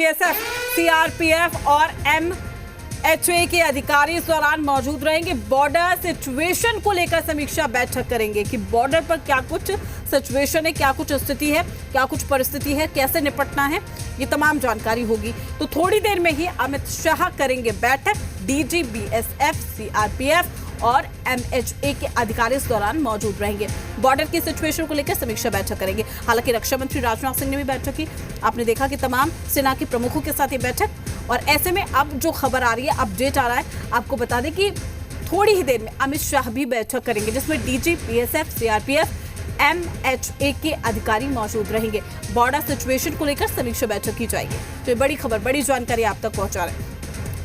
BSF, CRPF और MHA के अधिकारी इस दौरान मौजूद रहेंगे। बॉर्डर सिचुएशन को लेकर समीक्षा बैठक करेंगे कि बॉर्डर पर क्या कुछ सिचुएशन है, क्या कुछ स्थिति है, क्या कुछ परिस्थिति है, कैसे निपटना है, ये तमाम जानकारी होगी। तो थोड़ी देर में ही अमित शाह करेंगे बैठक। डीजी बीएसएफ, सीआरपीएफ और एमएचए के अधिकारी इस दौरान मौजूद रहेंगे। बॉर्डर की सिचुएशन को लेकर समीक्षा बैठक करेंगे। हालांकि रक्षा मंत्री राजनाथ सिंह ने भी बैठक की। आपने देखा कि तमाम सेना के प्रमुखों के साथ ये बैठक, और ऐसे में अब जो खबर आ रही है, अपडेट आ रहा है, आपको बता दें कि थोड़ी ही देर में अमित शाह भी बैठक करेंगे, जिसमें डीजी बीएसएफ, सीआरपीएफ, एमएचए के अधिकारी मौजूद रहेंगे। बॉर्डर सिचुएशन को लेकर समीक्षा बैठक की जाएगी। तो ये बड़ी खबर, बड़ी जानकारी आप तक पहुंचा रहे हैं।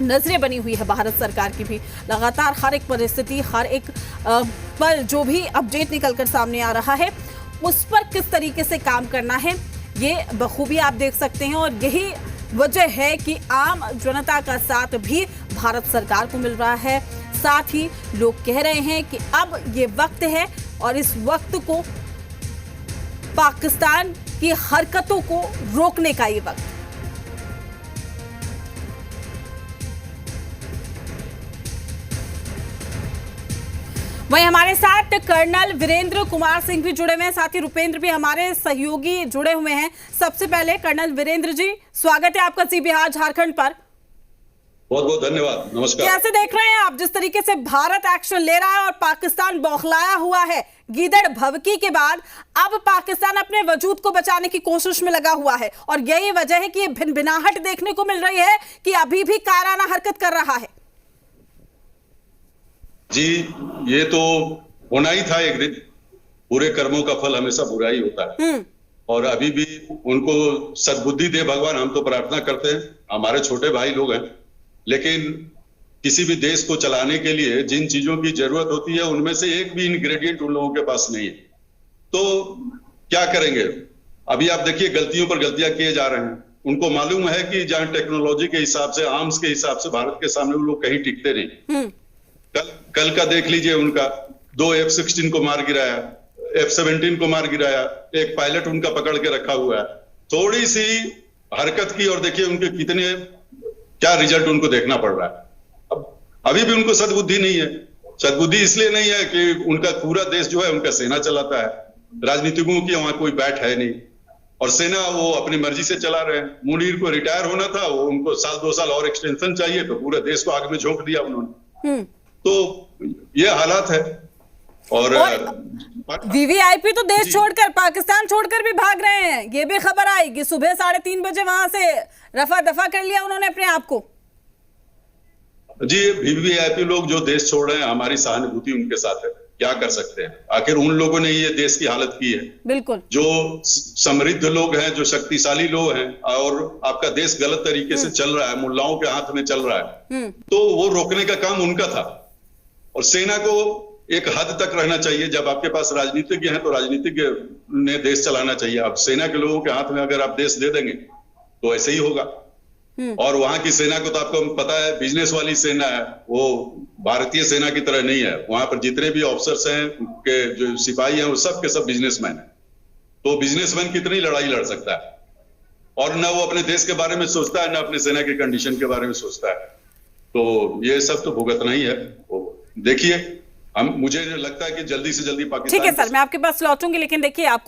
नजरें बनी हुई है भारत सरकार की भी, लगातार हर एक परिस्थिति, हर एक पल जो भी अपडेट निकलकर सामने आ रहा है, उस पर किस तरीके से काम करना है, ये बखूबी आप देख सकते हैं। और यही वजह है कि आम जनता का साथ भी भारत सरकार को मिल रहा है। साथ ही लोग कह रहे हैं कि अब ये वक्त है और इस वक्त को पाकिस्तान की हरकतों को रोकने का ये वक्त। वहीं हमारे साथ कर्नल वीरेंद्र कुमार सिंह भी जुड़े हुए हैं, साथ ही रुपेंद्र भी हमारे सहयोगी जुड़े हुए हैं। सबसे पहले कर्नल वीरेंद्र जी, स्वागत है आपका जी बिहार झारखंड पर। बहुत बहुत धन्यवाद, नमस्कार। कैसे देख रहे हैं आप जिस तरीके से भारत एक्शन ले रहा है और पाकिस्तान बौखलाया हुआ है? गीदड़ भवकी के बाद अब पाकिस्तान अपने वजूद को बचाने की कोशिश में लगा हुआ है, और यही वजह है कि ये भिनभिनाहट देखने को मिल रही है कि अभी भी कायराना हरकत कर रहा है। जी, ये तो होना ही था एक दिन। बुरे कर्मों का फल हमेशा बुरा ही होता है, और अभी भी उनको सद्बुद्धि दे भगवान, हम तो प्रार्थना करते हैं। हमारे छोटे भाई लोग हैं, लेकिन किसी भी देश को चलाने के लिए जिन चीजों की जरूरत होती है, उनमें से एक भी इंग्रेडिएंट उन लोगों के पास नहीं है। तो क्या करेंगे? अभी आप देखिए, गलतियों पर गलतियां किए जा रहे हैं। उनको मालूम है कि जहां टेक्नोलॉजी के हिसाब से, आर्म्स के हिसाब से भारत के सामने वो लोग कहीं टिकते नहीं। कल का देख लीजिए, उनका 2 F-16 को मार गिराया, F-17 को मार गिराया, एक पायलट उनका पकड़ के रखा हुआ है। थोड़ी सी हरकत की और देखिए उनके कितने क्या रिजल्ट उनको देखना पड़ रहा है। अब अभी भी उनको सद्बुद्धि नहीं है। सद्बुद्धि इसलिए नहीं है कि उनका पूरा देश जो है उनका सेना चलाता है, राजनीतिकों की वहां कोई बैठ है नहीं, और सेना वो अपनी मर्जी से चला रहे हैं। मुनीर को रिटायर होना था, वो उनको 2 साल और एक्सटेंशन चाहिए, तो पूरे देश को आग में झोंक दिया उन्होंने। तो ये हालात है। और वीवीआईपी तो देश छोड़कर, पाकिस्तान छोड़कर भी भाग रहे हैं। ये भी खबर आई कि सुबह 3:30 बजे वहां से रफा दफा कर लिया उन्होंने अपने आप को। जी, वीवीआईपी लोग जो देश छोड़ रहे हैं, हमारी सहानुभूति उनके साथ है। क्या कर सकते हैं? आखिर उन लोगों ने ये देश की हालत की है। बिल्कुल, जो समृद्ध लोग हैं, जो शक्तिशाली लोग हैं, और आपका देश गलत तरीके से चल रहा है, मुल्लाओं के हाथ में चल रहा है, तो वो रोकने का काम उनका था। और सेना को एक हद तक रहना चाहिए। जब आपके पास राजनीतिज्ञ हैं, तो राजनीतिज्ञ ने देश चलाना चाहिए। अब सेना के लोगों के हाथ में अगर आप देश दे देंगे तो ऐसे ही होगा। और वहां की सेना को तो आपको पता है, बिजनेस वाली सेना है, वो भारतीय सेना की तरह नहीं है। वहां पर जितने भी ऑफिसर्स हैं, उनके जो सिपाही हैं, वो सब के सब बिजनेसमैन है। तो बिजनेसमैन कितनी लड़ाई लड़ सकता है? और न वो अपने देश के बारे में सोचता है, न अपने सेना की कंडीशन के बारे में सोचता है। तो ये सब तो भुगतना ही है। देखिए, मुझे लगता है कि जल्दी से जल्दी पाकिस्तान। ठीक है सर, मैं आपके पास लौटूंगी, लेकिन देखिए आपको